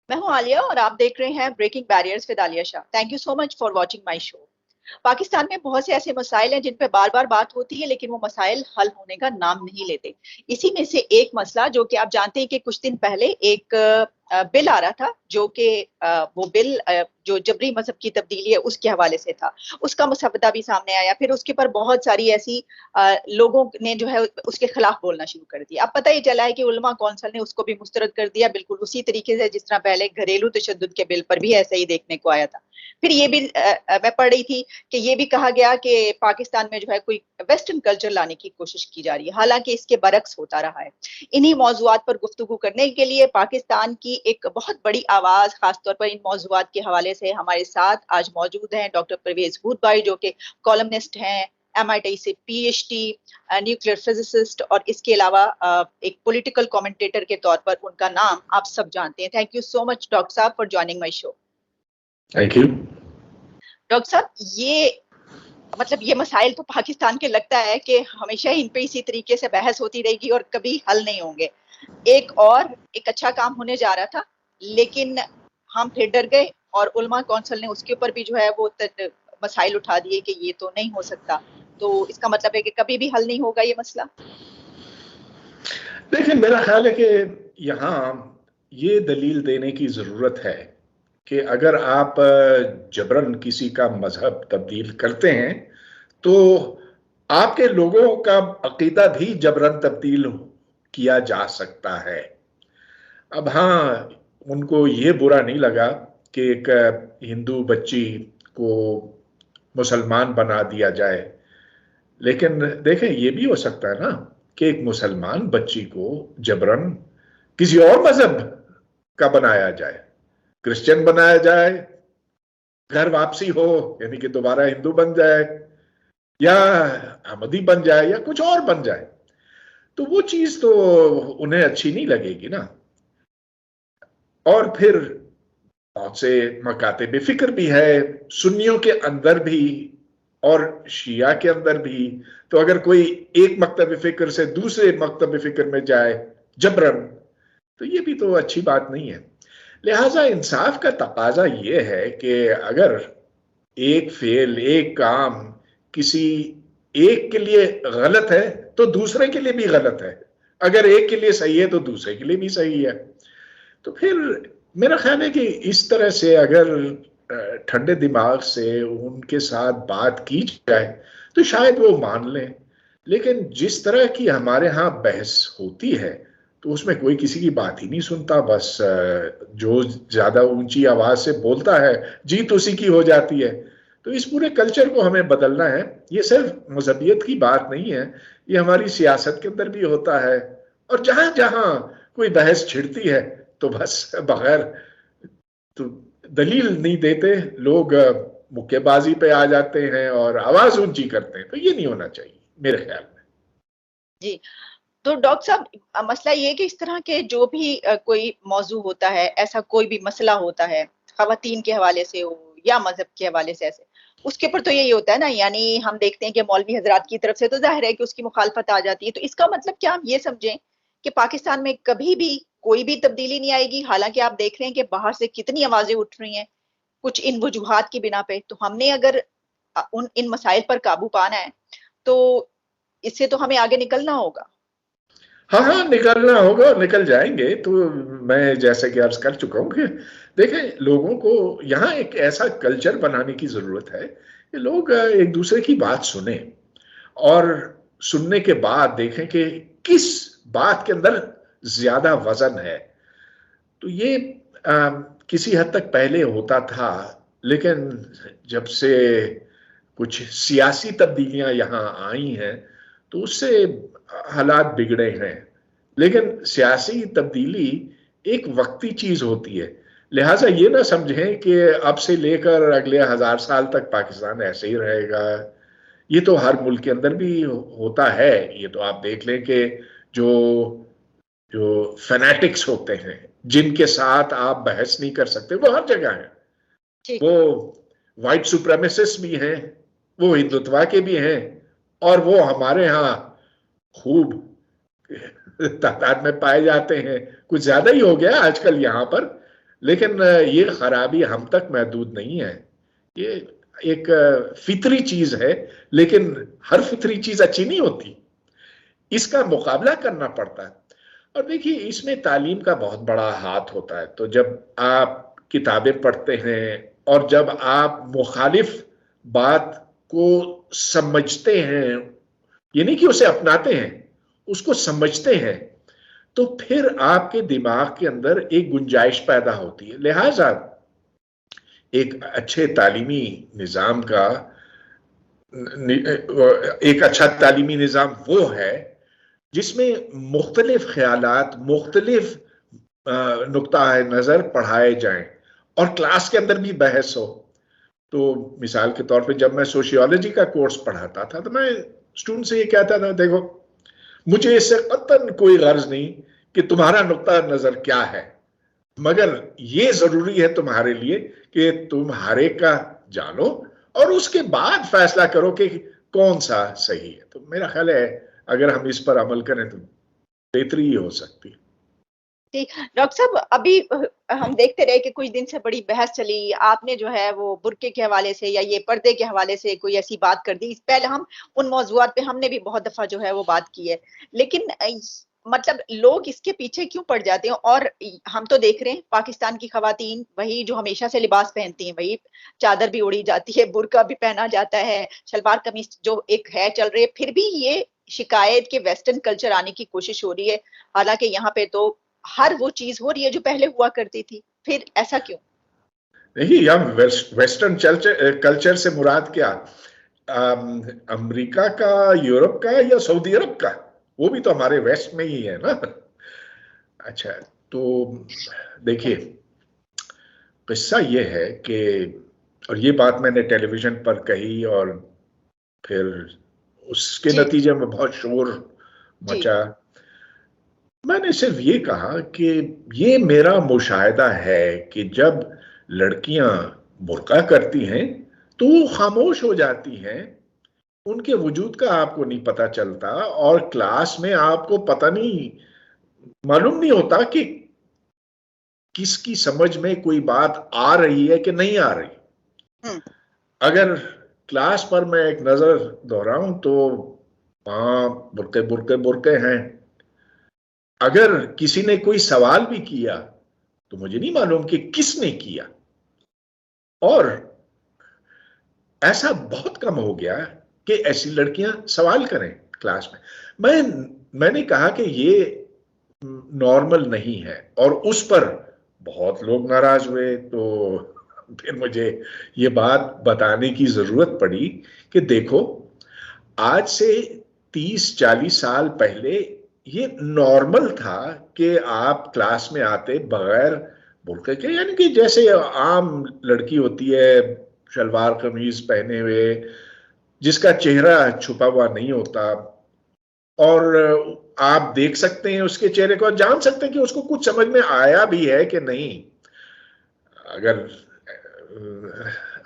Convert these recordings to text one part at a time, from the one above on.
मैं हूं आलिया और आप देख रहे हैं breaking barriers with Alia Shah. Thank you so much for watching my show. Pakistan में बहुत से ऐसे मसाइल हैं जिन पे बार बार बात होती है, लेकिन वो मसाइल हल होने का नाम नहीं लेते। इसी में से एक मसला, जो कि आप जानते हैं कि कुछ दिन पहले एक बिल आ रहा था, जो कि वो बिल जो जबरी मजहब की तब्दीली है उसके हवाले से था। उसका मसवदा भी सामने आया, फिर उसके पर बहुत सारी ऐसी लोगों ने जो है उसके खिलाफ बोलना शुरू कर दिया। अब पता ही चला है कि उलमा कौंसिल ने उसको भी मुस्तरद कर दिया, बिल्कुल उसी तरीके से जिस तरह पहले घरेलू तशद्दुद के बिल पर भी ऐसा ही देखने को आया था। फिर ये भी मैं पढ़ रही थी कि ये भी कहा गया कि पाकिस्तान में जो है कोई वेस्टर्न कल्चर लाने की कोशिश की जा रही है, हालांकि इसके बरक्स होता रहा है। इन्हीं मौजुआत पर गुफ्तगू करने के लिए पाकिस्तान की एक बहुत बड़ी आवाज, खासतौर पर इन मौजुआत के हवाले से हमारे साथ आज मौजूद हैं डॉक्टर परवेज भूतबाई, जो कि कॉलमनिस्ट हैं, MIT से PhD, न्यूक्लियर फिजिसिस्ट, और इसके अलावा एक पॉलिटिकल कमेंटेटर के तौर पर उनका नाम आप सब जानते हैं। Thank you so much doctor साहब for joining my show. Thank you. Doctor साहब, ये मसाइल तो पाकिस्तान के लगता है कि हमेशा ही इन पे इसी तरीके से बहस होती रहेगी और कभी हल नहीं होंगे। एक अच्छा काम होने जा रहा था, लेकिन हम फिर डर गए और उलमा कौंसिल ने उसके ऊपर भी जो है वो मसाइल उठा दिए कि ये तो नहीं हो सकता। तो इसका मतलब है कि कभी भी हल नहीं होगा ये मसला। देखिए, मेरा ख्याल है कि यहाँ ये दलील देने की जरूरत है कि अगर आप जबरन किसी का मजहब तब्दील करते हैं तो आपके लोगों का अकीदा भी जबरन तब्दील किया जा सकता है। अब हाँ, उनको ये बुरा नहीं लगा कि एक हिंदू बच्ची को मुसलमान बना दिया जाए, लेकिन देखें, ये भी हो सकता है ना कि एक मुसलमान बच्ची को जबरन किसी और मजहब का बनाया जाए, क्रिश्चियन बनाया जाए, घर वापसी हो यानी कि दोबारा हिंदू बन जाए, या अहमदी बन जाए, या कुछ और बन जाए। तो वो चीज तो उन्हें अच्छी नहीं लगेगी ना। और फिर बहुत से मकाते फिक्र भी है, सुन्नियों के अंदर भी और शिया के अंदर भी। तो अगर कोई एक मकतब फिक्र से दूसरे मकतब फिक्र में जाए जबरन, तो ये भी तो अच्छी बात नहीं है। लिहाजा इंसाफ का तकाजा ये है कि अगर एक फेल, एक काम किसी एक के लिए गलत है तो दूसरे के लिए भी गलत है, अगर एक के लिए सही है तो दूसरे के लिए भी सही है। तो फिर मेरा ख्याल है कि इस तरह से अगर ठंडे दिमाग से उनके साथ बात की जाए तो शायद वो मान लें। लेकिन जिस तरह की हमारे यहाँ बहस होती है तो उसमें कोई किसी की बात ही नहीं सुनता, बस जो ज्यादा ऊंची आवाज से बोलता है जीत उसी की हो जाती है। तो इस पूरे कल्चर को हमें बदलना है। ये सिर्फ मजहबियत की बात नहीं है, ये हमारी सियासत के अंदर भी होता है। और जहां जहां कोई बहस छिड़ती है तो बस बगैर तो दलील नहीं देते लोग मुक्केबाजी पे आ जाते हैं और आवाज ऊंची करते हैं। तो ये नहीं होना चाहिए मेरे ख्याल में। जी, तो डॉक्टर साहब, मसला ये है कि इस तरह के जो भी कोई मौजू होता है, ऐसा कोई भी मसला होता है, खवातीन के हवाले से हो या मजहब के हवाले से, ऐसे उसके ऊपर तो यही होता है ना, यानी हम देखते हैं कि मौलवी हजरात की तरफ से तो जाहिर है कि उसकी मुखालफत आ जाती है। तो इसका मतलब क्या हम ये समझें कि पाकिस्तान में कभी भी कोई भी तब्दीली नहीं आएगी? हालांकि आप देख रहे हैं कि बाहर से कितनी आवाजें उठ रही हैं कुछ इन वजूहात की बिना पे। तो हमने अगर उन इन मसाइल पर काबू पाना है तो इससे तो हमें आगे निकलना होगा। हाँ हाँ, निकलना होगा और निकल जाएंगे। तो मैं जैसे कि अर्ज कर चुका हूँ कि देखें, लोगों को यहाँ एक ऐसा कल्चर बनाने की जरूरत है कि लोग एक दूसरे की बात सुने और सुनने के बाद देखें कि किस बात के अंदर ज्यादा वजन है। तो ये किसी हद तक पहले होता था, लेकिन जब से कुछ सियासी तब्दीलियां यहाँ आई हैं तो उससे हालात बिगड़े हैं। लेकिन सियासी तब्दीली एक वक्ती चीज होती है। लिहाजा ये ना समझें कि अब से लेकर अगले 1000 साल तक पाकिस्तान ऐसे ही रहेगा। ये तो हर मुल्क के अंदर भी होता है। ये तो आप देख लें कि जो जो फैनेटिक्स होते हैं, जिनके साथ आप बहस नहीं कर सकते, वो हर जगह हैं। वो वाइट सुप्रेमेसिस्ट भी हैं, वो हिंदुत्वा के भी हैं, और वो हमारे यहाँ खूब तादाद में पाए जाते हैं। कुछ ज्यादा ही हो गया आजकल यहाँ पर। लेकिन ये खराबी हम तक महदूद नहीं है। ये एक फितरी चीज है, लेकिन हर फितरी चीज अच्छी नहीं होती, इसका मुकाबला करना पड़ता है। और देखिए, इसमें तालीम का बहुत बड़ा हाथ होता है। तो जब आप किताबें पढ़ते हैं और जब आप मुखालिफ बात को समझते हैं, ये नहीं कि उसे अपनाते हैं, उसको समझते हैं, तो फिर आपके दिमाग के अंदर एक गुंजाइश पैदा होती है। लिहाजा एक अच्छे तालीमी निज़ाम का एक अच्छा तालीमी निज़ाम वो है जिसमें मुख्तलिफ ख्यालात, मुख्तलिफ नुक्ता नज़र पढ़ाए जाएं और क्लास के अंदर भी बहस हो। तो मिसाल के तौर पे जब मैं सोशियोलॉजी का कोर्स पढ़ाता था तो मैं स्टूडेंट से ये कहता था, देखो मुझे इससे कतई कोई गर्ज नहीं कि तुम्हारा नुक्ता नज़र क्या है, मगर ये जरूरी है तुम्हारे लिए कि तुम हर एक का जानो और उसके बाद फैसला करो कि कौन सा सही है। तो मेरा ख्याल है अगर हम इस पर अमल करें तो बेहतरी ही हो सकती है। जी, डॉक्टर साहब, अभी हम देखते रहे कि कुछ दिन से बड़ी बहस चली। आपने जो है वो बुर्के के हवाले से या ये पर्दे के हवाले से कोई ऐसी बात कर दी। पहले हम उन मौज़ूआत पे हमने भी बहुत दफा जो है वो बात की है, लेकिन मतलब लोग इसके पीछे क्यों पड़ जाते हैं? और हम तो देख रहे हैं पाकिस्तान की खवातीन वही जो हमेशा से लिबास पहनती हैं, वही चादर भी ओढ़ी जाती है, बुर्का भी पहना जाता है, सलवार कमीज जो एक है चल रही है, फिर भी ये शिकायत के वेस्टर्न कल्चर आने की कोशिश हो रही है। हालांकि यहाँ पे तो हर वो चीज हो रही है जो पहले हुआ करती थी। फिर ऐसा क्यों? नहीं, हम वेस्टर्न कल्चर से मुराद क्या, अमेरिका का, यूरोप का या सऊदी अरब का? वो भी तो हमारे वेस्ट में ही है ना। अच्छा, तो देखिए, किस्सा ये है कि, और ये बात मैंने टेलीविजन पर कही और फिर उसके जी, नतीजे में बहुत शोर जी। मचा। मैंने सिर्फ ये कहा कि ये मेरा मुशाहिदा है कि जब लड़कियां बुर्का करती हैं तो वो खामोश हो जाती हैं, उनके वजूद का आपको नहीं पता चलता और क्लास में आपको पता नहीं, मालूम नहीं होता कि किसकी समझ में कोई बात आ रही है कि नहीं आ रही। हम्म। अगर क्लास पर मैं एक नजर दोहराऊं तो वहां बुरके बुरके बुरके हैं। अगर किसी ने कोई सवाल भी किया तो मुझे नहीं मालूम कि किसने किया, और ऐसा बहुत कम हो गया कि ऐसी लड़कियां सवाल करें क्लास में। मैंने कहा कि ये नॉर्मल नहीं है और उस पर बहुत लोग नाराज हुए। तो फिर मुझे ये बात बताने की जरूरत पड़ी कि देखो, आज से 30-40 साल पहले ये नॉर्मल था कि आप क्लास में आते बगैर बुर्के के, यानी कि जैसे आम लड़की होती है, शलवार कमीज पहने हुए, जिसका चेहरा छुपा हुआ नहीं होता, और आप देख सकते हैं उसके चेहरे को, जान सकते हैं कि उसको कुछ समझ में आया भी है कि नहीं। अगर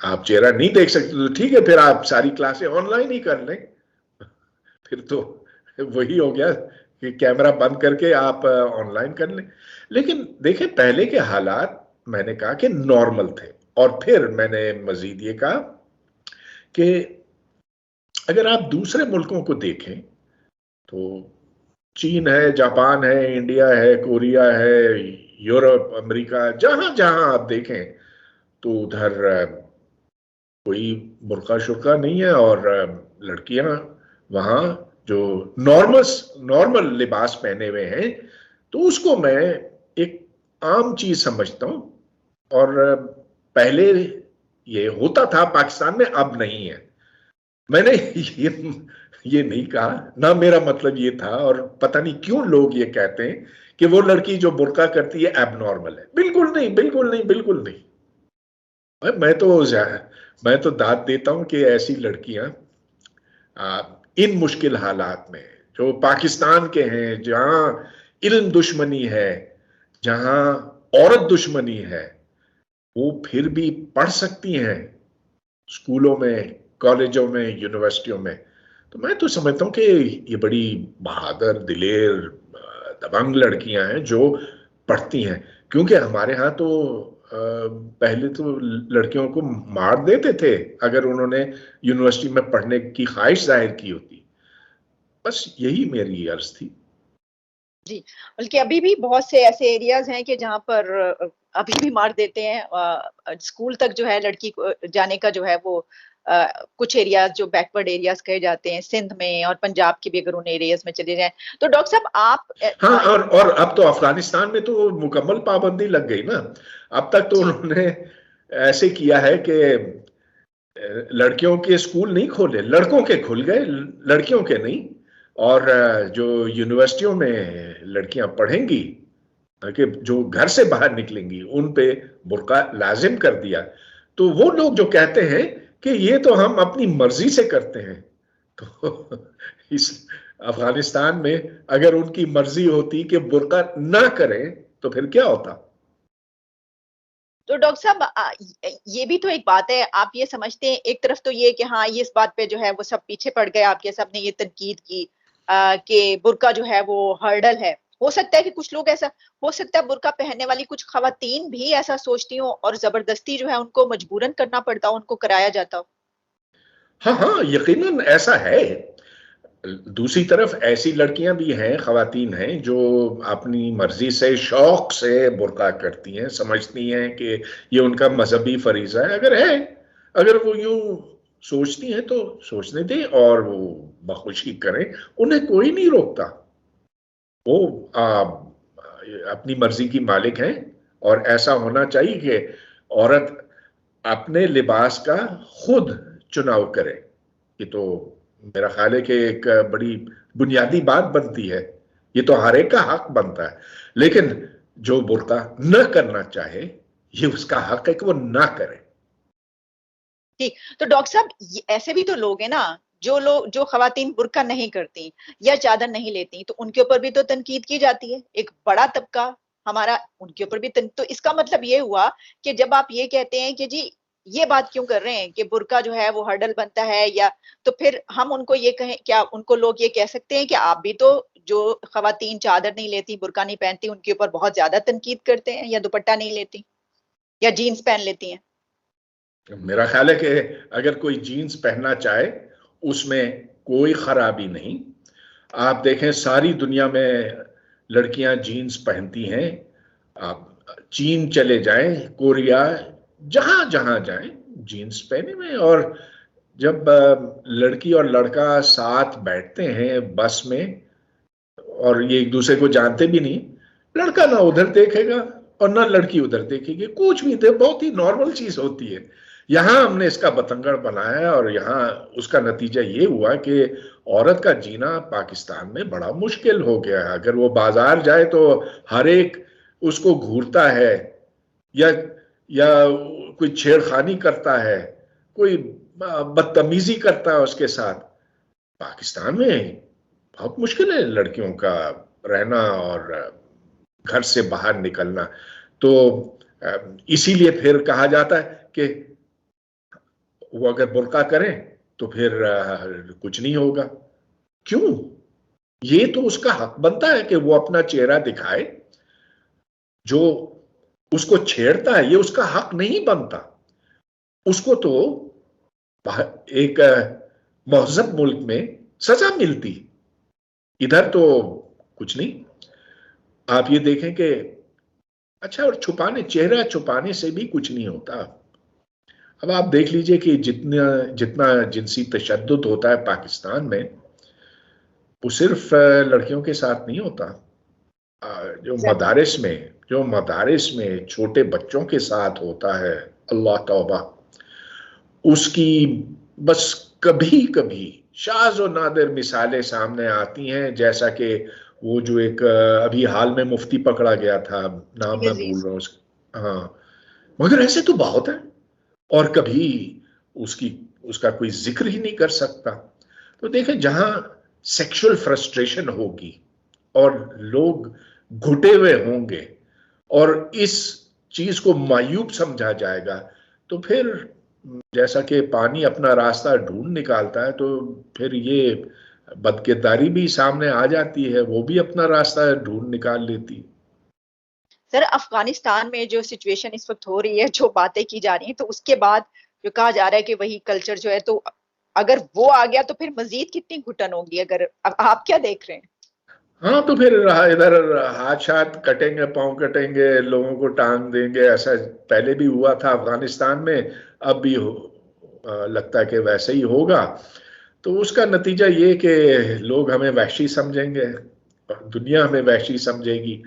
आप चेहरा नहीं देख सकते तो ठीक है, फिर आप सारी क्लासें ऑनलाइन ही कर लें। फिर तो वही हो गया कि कैमरा बंद करके आप ऑनलाइन कर लें। लेकिन देखिए, पहले के हालात मैंने कहा कि नॉर्मल थे, और फिर मैंने मजीद ये कहा कि अगर आप दूसरे मुल्कों को देखें तो चीन है, जापान है, इंडिया है, कोरिया है, यूरोप, अमेरिका, जहां जहां आप देखें तो उधर कोई बुर्का शुर्का नहीं है, और लड़कियां वहां जो नॉर्मल नॉर्मल लिबास पहने हुए हैं, तो उसको मैं एक आम चीज समझता हूं। और पहले ये होता था पाकिस्तान में, अब नहीं है। मैंने ये नहीं कहा, ना मेरा मतलब ये था, और पता नहीं क्यों लोग ये कहते हैं कि वो लड़की जो बुर्का करती है एबनॉर्मल है। बिल्कुल नहीं, बिल्कुल नहीं, बिल्कुल नहीं। मैं तो दाद देता हूं कि ऐसी लड़कियां इन मुश्किल हालात में, जो पाकिस्तान के हैं, जहां इल्म दुश्मनी है, जहां औरत दुश्मनी है, वो फिर भी पढ़ सकती हैं स्कूलों में, कॉलेजों में, यूनिवर्सिटियों में। तो मैं तो समझता हूँ कि ये बड़ी बहादुर, दिलेर, दबंग लड़कियां हैं जो पढ़ती हैं। क्योंकि हमारे यहाँ तो पहले तो लड़कियों को मार देते थे अगर उन्होंने यूनिवर्सिटी में पढ़ने की ख्वाहिश जाहिर की होती। बस यही मेरी अर्ज थी। जी, बल्कि अभी भी बहुत से ऐसे एरियाज हैं कि जहाँ पर अभी भी मार देते हैं। स्कूल तक जो है लड़की को जाने का जो है वो कुछ एरियाज जो बैकवर्ड एरियाज कहे जाते हैं सिंध में और पंजाब के भी अगर उन एरियाज में चले जाएं तो डॉक्टर साहब आप हाँ, और अब तो अफगानिस्तान में तो मुकम्मल पाबंदी लग गई ना। अब तक तो जी उन्होंने ऐसे किया है कि लड़कियों के स्कूल नहीं खोले, लड़कों के खुल गए, लड़कियों के नहीं। और जो यूनिवर्सिटियों में लड़कियां पढ़ेंगी कि जो घर से बाहर निकलेंगी उन पे बुर्का लाजिम कर दिया। तो वो लोग जो कहते हैं कि ये तो हम अपनी मर्जी से करते हैं, तो इस अफगानिस्तान में अगर उनकी मर्जी होती कि बुर्का ना करें तो फिर क्या होता। तो डॉक्टर साहब ये भी तो एक बात है। आप ये समझते हैं एक तरफ तो ये कि हाँ ये इस बात पे जो है वो सब पीछे पड़ गए आपके सबने ये तनकीद की कि बुर्का जो है वो हर्डल है। हो सकता है कि कुछ लोग ऐसा हो सकता है बुर्का पहनने वाली कुछ खवातीन भी ऐसा सोचती हो और जबरदस्ती जो है उनको मजबूरन करना पड़ता हो उनको कराया जाता हो। हाँ हाँ, यकीनन ऐसा है। दूसरी तरफ ऐसी लड़कियां भी हैं, खवातीन हैं जो अपनी मर्जी से शौक से बुर्का करती हैं, समझती हैं कि ये उनका मजहबी फरीजा है। अगर वो यूं सोचती हैं तो सोचने दें और वो बखुशी करें, उन्हें कोई नहीं रोकता। वो अपनी मर्जी की मालिक हैं। और ऐसा होना चाहिए कि औरत अपने लिबास का खुद चुनाव करे। ये तो मेरा ख्याल है कि एक बड़ी बुनियादी बात बनती है। ये तो हर एक का हक बनता है। लेकिन जो बुर्का न करना चाहे, ये उसका हक है कि वो ना करे। ठीक। तो डॉक्टर साहब ऐसे भी तो लोग हैं ना जो खवातीन बुर्का नहीं करती या चादर नहीं लेती तो उनके ऊपर भी तो तनकीद की जाती है। एक बड़ा तबका हमारा उनके ऊपर भी तो इसका मतलब ये हुआ कि जब आप ये कहते हैं कि जी ये बात क्यों कर रहे हैं कि बुर्का जो है वो हर्डल बनता है या तो फिर हम उनको ये कहें क्या उनको लोग ये कह सकते हैं कि आप भी तो जो खवातीन चादर नहीं लेती बुर्का नहीं पहनती उनके ऊपर बहुत ज्यादा तनकीद करते हैं या दुपट्टा नहीं लेती या जीन्स पहन लेती हैं। मेरा ख्याल है कि अगर कोई जीन्स पहनना चाहे उसमें कोई खराबी नहीं। आप देखें सारी दुनिया में लड़कियां जीन्स पहनती हैं। आप चीन चले जाएं, कोरिया, जहां जहां जाएं जीन्स पहने में। और जब लड़की और लड़का साथ बैठते हैं बस में और ये एक दूसरे को जानते भी नहीं, लड़का ना उधर देखेगा और ना लड़की उधर देखेगी, कुछ भी थे, बहुत ही नॉर्मल चीज होती है। यहां हमने इसका बतंगड़ बनाया और यहां उसका नतीजा ये हुआ कि औरत का जीना पाकिस्तान में बड़ा मुश्किल हो गया है। अगर वो बाजार जाए तो हर एक उसको घूरता है या या कोई छेड़खानी करता है, कोई बदतमीजी करता है उसके साथ। पाकिस्तान में बहुत मुश्किल है लड़कियों का रहना और घर से बाहर निकलना। तो इसीलिए फिर कहा जाता है कि वो अगर बुर्का करें तो फिर कुछ नहीं होगा। क्यों? ये तो उसका हक बनता है कि वो अपना चेहरा दिखाए। जो उसको छेड़ता है ये उसका हक नहीं बनता। उसको तो एक महजब मुल्क में सजा मिलती, इधर तो कुछ नहीं। आप ये देखें कि अच्छा, और चेहरा छुपाने से भी कुछ नहीं होता। अब आप देख लीजिए कि जितना जितना जिनसी तशद्दुद होता है पाकिस्तान में, वो सिर्फ लड़कियों के साथ नहीं होता। जो मदारिस में छोटे बच्चों के साथ होता है, अल्लाह तौबा, उसकी बस कभी कभी शाज़ और नादिर मिसालें सामने आती हैं। जैसा कि वो जो एक अभी हाल में मुफ्ती पकड़ा गया था, नाम मैं भूल रहा हूँ उसका। हाँ, मगर ऐसे तो बहुत है और कभी उसकी उसका कोई जिक्र ही नहीं कर सकता। तो देखें, जहां सेक्सुअल फ्रस्ट्रेशन होगी और लोग घुटे हुए होंगे और इस चीज को मायूब समझा जाएगा, तो फिर जैसा कि पानी अपना रास्ता ढूंढ निकालता है, तो फिर ये बदकिरदारी भी सामने आ जाती है, वो भी अपना रास्ता ढूंढ निकाल लेती है। सर, अफगानिस्तान में जो सिचुएशन इस वक्त हो रही है, जो बातें की जा रही हैं, तो उसके बाद जो कहा जा रहा है कि वही कल्चर जो है, तो अगर वो आ गया तो फिर मजीद कितनी घुटन होगी? अगर आप क्या देख रहे हैं? हाँ, तो फिर इधर हाथ शाथ कटेंगे, पांव कटेंगे, लोगों को टांग देंगे। ऐसा पहले भी हुआ था अफगानिस्तान में, अब भी लगता है कि वैसे ही होगा। तो उसका नतीजा ये कि लोग हमें वहशी समझेंगे और दुनिया हमें वहशी समझेगी।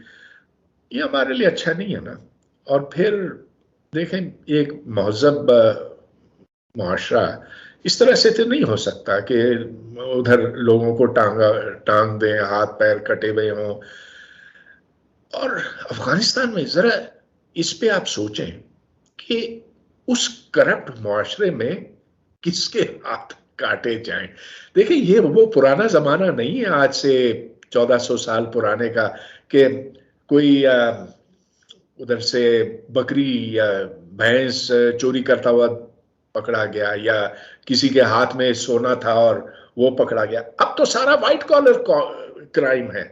ये हमारे लिए अच्छा नहीं है ना। और फिर देखें, एक महजब मुआशरा इस तरह से तो नहीं हो सकता कि उधर लोगों को टांग दें, हाथ पैर कटे हुए हों। और अफगानिस्तान में जरा इस पे आप सोचें कि उस करप्ट मुआशरे में किसके हाथ काटे जाएं। देखिए, ये वो पुराना जमाना नहीं है, आज से 1400 साल पुराने का, कि कोई उधर से बकरी या भैंस चोरी करता हुआ पकड़ा गया, या किसी के हाथ में सोना था और वो पकड़ा गया। अब तो सारा व्हाइट कॉलर क्राइम है।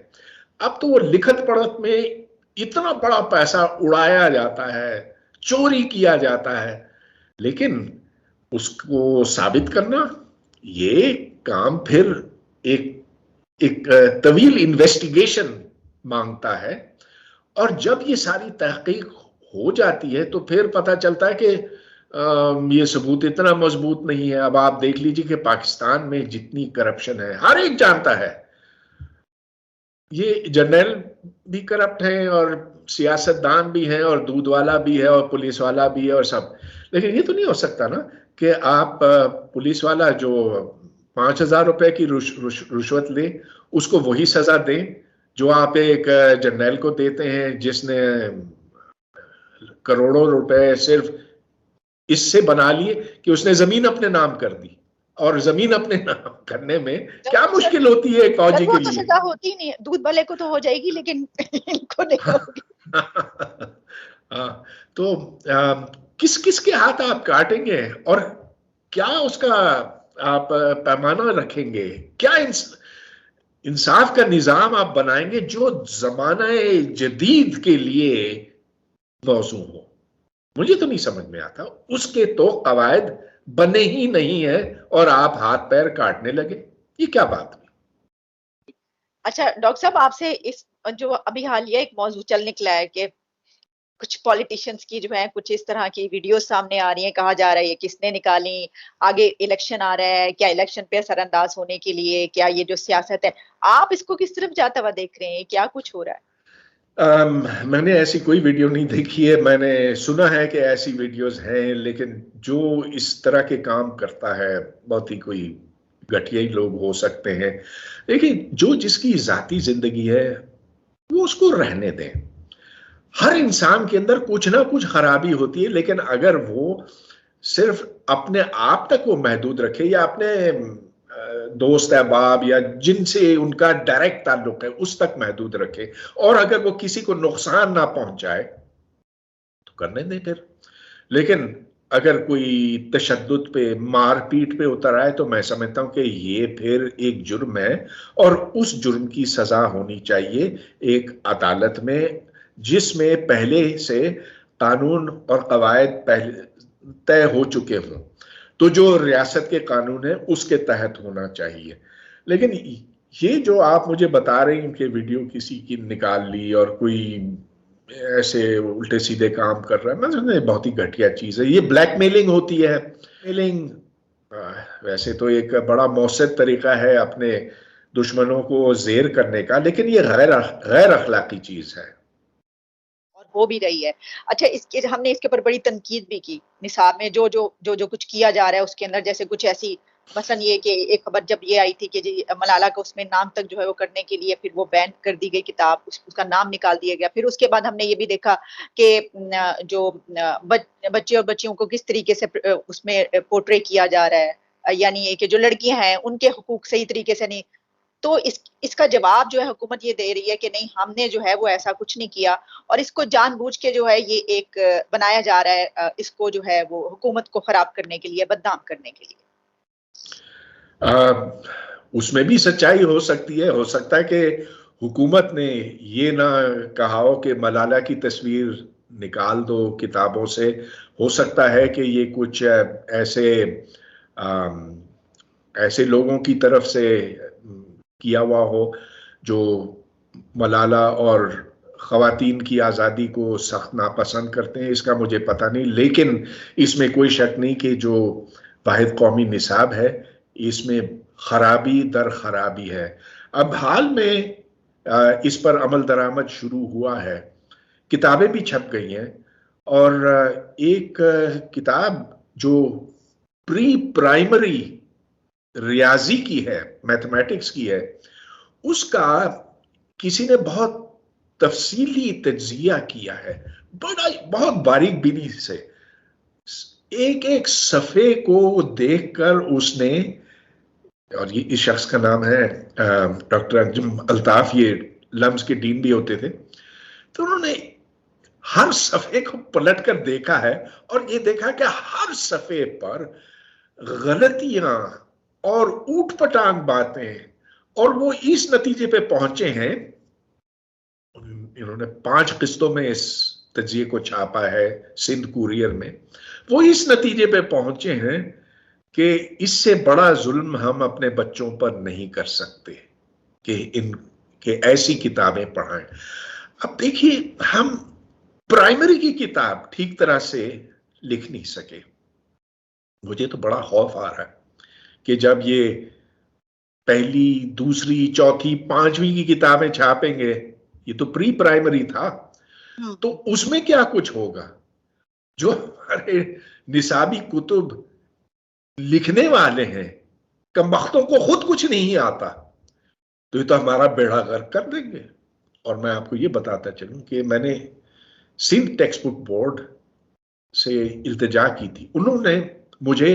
अब तो वो लिखत पढ़त में इतना बड़ा पैसा उड़ाया जाता है, चोरी किया जाता है, लेकिन उसको साबित करना, ये काम फिर एक एक तवील इन्वेस्टिगेशन मांगता है। और जब ये सारी तहकीक हो जाती है तो फिर पता चलता है कि ये सबूत इतना मजबूत नहीं है। अब आप देख लीजिए कि पाकिस्तान में जितनी करप्शन है, हर एक जानता है। ये जर्नल भी करप्ट हैं और सियासतदान भी हैं और दूध वाला भी है और पुलिस वाला भी है और सब। लेकिन ये तो नहीं हो सकता ना कि आप पुलिस वाला जो 5,000 रुपए की रुश्वत ले, उसको वही सजा दें जो आप एक जर्नल को देते हैं जिसने करोड़ों रुपए सिर्फ इससे बना लिए कि उसने जमीन अपने नाम कर दी। और जमीन अपने नाम करने में क्या मुश्किल होती है एक फौजी वो के तो लिए। सजा होती नहीं है, दूध वाले को तो हो जाएगी, लेकिन इनको नहीं होगी। हाँ, तो किस किस के हाथ आप काटेंगे और क्या उसका आप पैमाना रखेंगे? क्या इंसाफ का निजाम आप बनाएंगे जो जमाना जदीद के लिए मौजू हो? मुझे तो नहीं समझ में आता। उसके तो कवायद बने ही नहीं है और आप हाथ पैर काटने लगे। ये क्या बात हुई? अच्छा डॉक्टर साहब, आपसे इस जो अभी हालिया एक मौजू चल निकला है कि कुछ पॉलिटिशियंस की जो है कुछ इस तरह की वीडियो सामने आ रही है, कहा जा रहा है किसने निकाली, आगे इलेक्शन आ रहा है, क्या इलेक्शन पे असरअंदाज होने के लिए, क्या ये जो सियासत है, आप इसको किस तरफ जाता हुआ देख रहे हैं? क्या कुछ हो रहा है? मैंने ऐसी कोई वीडियो नहीं देखी है। मैंने सुना है कि ऐसी वीडियोस हैं, लेकिन जो इस तरह के काम करता है बहुत ही कोई घटिया ही लोग हो सकते हैं। देखिए, जो जिसकी जाती जिंदगी है वो उसको रहने दें। हर इंसान के अंदर कुछ ना कुछ खराबी होती है, लेकिन अगर वो सिर्फ अपने आप तक वो महदूद रखे या अपने दोस्त अहबाब या जिनसे उनका डायरेक्ट ताल्लुक है उस तक महदूद रखे, और अगर वो किसी को नुकसान ना पहुंचाए तो करने दें फिर। लेकिन अगर कोई तशद्दुद पे, मारपीट पे उतर आए तो मैं समझता हूं कि ये फिर एक जुर्म है और उस जुर्म की सजा होनी चाहिए एक अदालत में, जिसमें पहले से कानून और कवायद पहले तय हो चुके हों। तो जो रियासत के कानून है उसके तहत होना चाहिए। लेकिन ये जो आप मुझे बता रहे हैं कि वीडियो किसी की निकाल ली और कोई ऐसे उल्टे सीधे काम कर रहा है, मैं समझता हूं बहुत ही घटिया चीज है। ये ब्लैकमेलिंग होती है। मेलिंग वैसे तो एक बड़ा मौसर तरीका है अपने दुश्मनों को जेर करने का, लेकिन ये गैर गैर अखलाकी चीज है। और हो भी रही है। अच्छा, इसके हमने इसके ऊपर बड़ी तनकीद भी की। निसाब में जो कुछ किया जा रहा है उसके अंदर, जैसे कुछ ऐसी मसलन ये कि एक खबर जब ये आई थी कि जी मलाला को उसमें नाम तक जो है वो करने के लिए फिर वो बैन कर दी गई किताब, उसका नाम निकाल दिया गया। फिर उसके बाद हमने ये भी देखा कि जो बच्चे और बच्चियों को किस तरीके से उसमें पोर्ट्रे किया जा रहा है, यानी ये कि जो लड़कियां हैं उनके हुकूक सही तरीके से नहीं। तो इसका जवाब जो है हुकूमत ये दे रही है कि नहीं, हमने जो है वो ऐसा कुछ नहीं किया, और इसको जानबूझ के जो है ये एक बनाया जा रहा है, इसको जो है वो हुकूमत को खराब करने के लिए, बदनाम करने के लिए। उसमें भी सच्चाई हो सकती है। हो सकता है कि हुकूमत ने ये ना कहा हो कि मलाला की तस्वीर निकाल दो किताबों से। हो सकता है कि ये कुछ ऐसे लोगों की तरफ से किया हुआ हो जो मलाला और ख़वातीन की आज़ादी को सख्त नापसंद करते हैं। इसका मुझे पता नहीं, लेकिन इसमें कोई शक नहीं कि जो वाहिद कौमी निसाब है इसमें खराबी दर खराबी है। अब हाल में इस पर अमल दरामद शुरू हुआ है, किताबें भी छप गई हैं, और एक किताब जो प्री प्राइमरी रियाजी की है, मैथमेटिक्स की है, उसका किसी ने बहुत तफसीली तज्जिया किया है, बड़ा बहुत बारीक बीनी से। एक एक सफ़े को देखकर उसने, और ये इस शख्स का नाम है डॉक्टर अंजुम अल्ताफ, ये लम्स के डीन भी होते थे, तो उन्होंने हर सफ़े को पलट कर देखा है और ये देखा कि हर सफ़े पर गलतियां और ऊटपटांग बातें, और वो इस नतीजे पे पहुंचे हैं। इन्होंने 5 किस्तों में इस तजिए को छापा है सिंध कुरियर में। वो इस नतीजे पे पहुंचे हैं कि इससे बड़ा जुल्म हम अपने बच्चों पर नहीं कर सकते कि ऐसी किताबें पढ़ाएं। अब देखिए, हम प्राइमरी की किताब ठीक तरह से लिख नहीं सके। मुझे तो बड़ा खौफ आ रहा है कि जब ये पहली, दूसरी, चौथी, 5वीं की किताबें छापेंगे, ये तो प्री प्राइमरी था, तो उसमें क्या कुछ होगा। जो हमारे निसाबी कुतुब लिखने वाले हैं, कमबख्तों को खुद कुछ नहीं आता, तो ये तो हमारा बेड़ा गर्क कर देंगे। और मैं आपको ये बताता चलूं कि मैंने सिंध टेक्स्ट बुक बोर्ड से इल्तिजा की थी। उन्होंने मुझे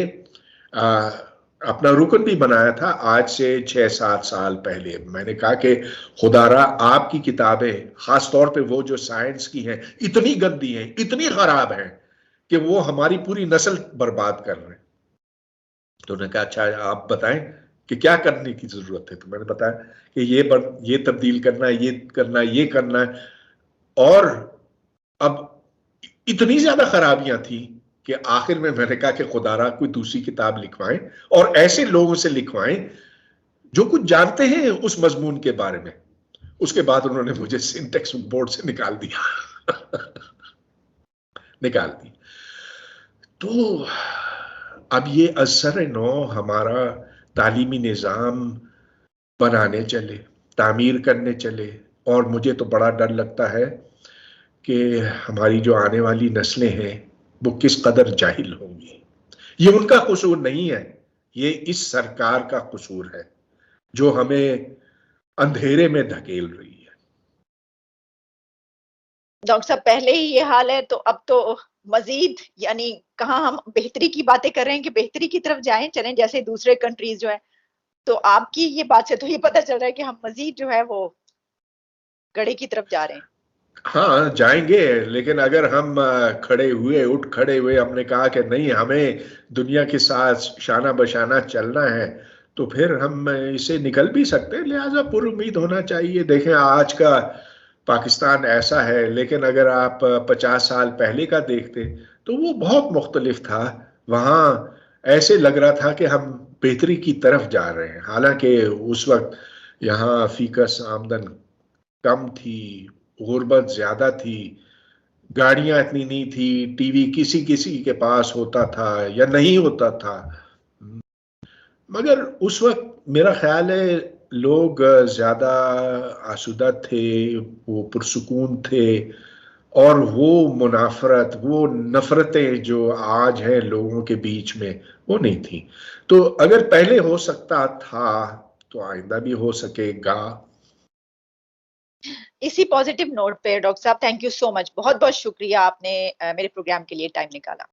अपना रुकन भी बनाया था आज से 6-7 साल पहले। मैंने कहा कि खुदारा आपकी किताबें, खास तौर पे वो जो साइंस की हैं, इतनी गंदी हैं, इतनी खराब हैं कि वो हमारी पूरी नस्ल बर्बाद कर रहे हैं। तो उन्होंने कहा अच्छा आप बताएं कि क्या करने की जरूरत है। तो मैंने बताया कि ये तब्दील करना है, ये करना है, ये करना है। और अब इतनी ज्यादा खराबियां थी कि आखिर में मैंने कहा कि खुदारा कोई दूसरी किताब लिखवाएं, और ऐसे लोगों से लिखवाएं जो कुछ जानते हैं उस मजमून के बारे में। उसके बाद उन्होंने मुझे सिंटेक्स बोर्ड से निकाल दिया निकाल दी। तो अब ये असर नौ हमारा तालीमी निज़ाम बनाने चले, तामीर करने चले, और मुझे तो बड़ा डर लगता है कि हमारी जो आने वाली नस्लें हैं वो किस कदर जाहिल होंगी। ये उनका कसूर नहीं है, ये इस सरकार का कसूर है जो हमें अंधेरे में धकेल रही है। डॉक्टर साहब, पहले ही ये हाल है तो अब तो मजीद, यानी कहाँ हम बेहतरी की बातें कर रहे हैं कि बेहतरी की तरफ जाएं, चलें जैसे दूसरे कंट्रीज जो है। तो आपकी ये बात से तो ये पता चल रहा है कि हम मजीद जो है वो गड़े की तरफ जा रहे हैं। हाँ जाएंगे, लेकिन अगर हम उठ खड़े हुए हमने कहा कि नहीं, हमें दुनिया के साथ शाना बशाना चलना है, तो फिर हम इसे निकल भी सकते हैं। लिहाजा पुरुम्मीद होना चाहिए। देखें आज का पाकिस्तान ऐसा है, लेकिन अगर आप 50 साल पहले का देखते तो वो बहुत मुख्तलिफ था। वहाँ ऐसे लग रहा था कि हम बेहतरी की तरफ जा रहे हैं, हालांकि उस वक्त यहाँ फीकस आमदन कम थी, गुर्बत ज्यादा थी, गाड़ियां इतनी नहीं थी, टीवी किसी किसी के पास होता था या नहीं होता था। मगर उस वक्त मेरा ख्याल है लोग ज्यादा आसूदा थे, वो पुरसुकून थे, और वो मुनाफरत, वो नफरतें जो आज हैं लोगों के बीच में, वो नहीं थी। तो अगर पहले हो सकता था तो आइंदा भी हो सकेगा। इसी पॉजिटिव नोट पे डॉक्टर साहब, थैंक यू सो मच, बहुत बहुत शुक्रिया, आपने मेरे प्रोग्राम के लिए टाइम निकाला।